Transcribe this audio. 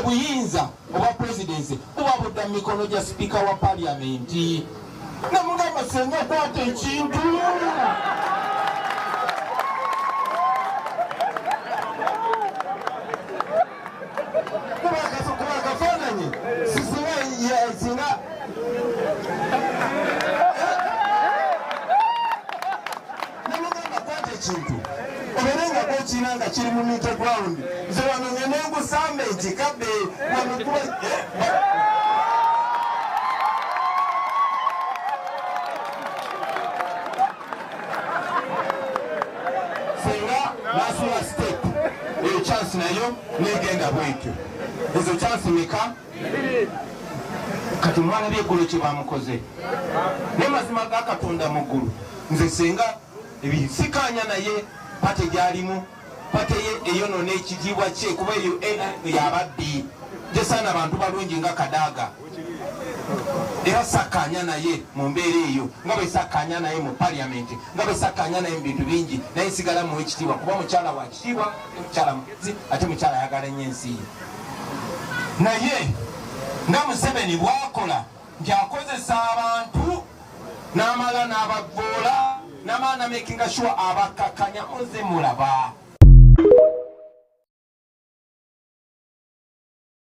obuyinza obwa presidency buba budda mu mikono gya sipiika wa paliamenti. Namugamba senga kwata ekintu kuba kafaananyi singa namugamba kwata ekintu oberenga kokina nga kiri mu meter ground nze wano ngene ngusamba ekikabbe wano kuba nasula step eyo chance nayo negenda bwekyo. Ezo chance meka kati mwana byeggulo kye bamukoze ne mazima ga Katonda mu ggulu. Nze senga ebisikanya naye pate gyalimu pate ye eyonona ekitiibwa kye kuba eyo yabaddi tesaana abantu balungi nga Kadaga era sakanya naye mu mbeera eyo nga bwe sakanya naye mu paliamenti nga bwe sakanya naye mu bintu bingi naye sigala mu ekitiibwa kuba mukyala wa kitiibwa mukyala mugezi ate mukyala ayagala nnyo ensi ye. Naye nga Museveni bwakola nti akozesa abantu n'amala n'abavoola n'amaana makinga sure abakakanya muze mulaba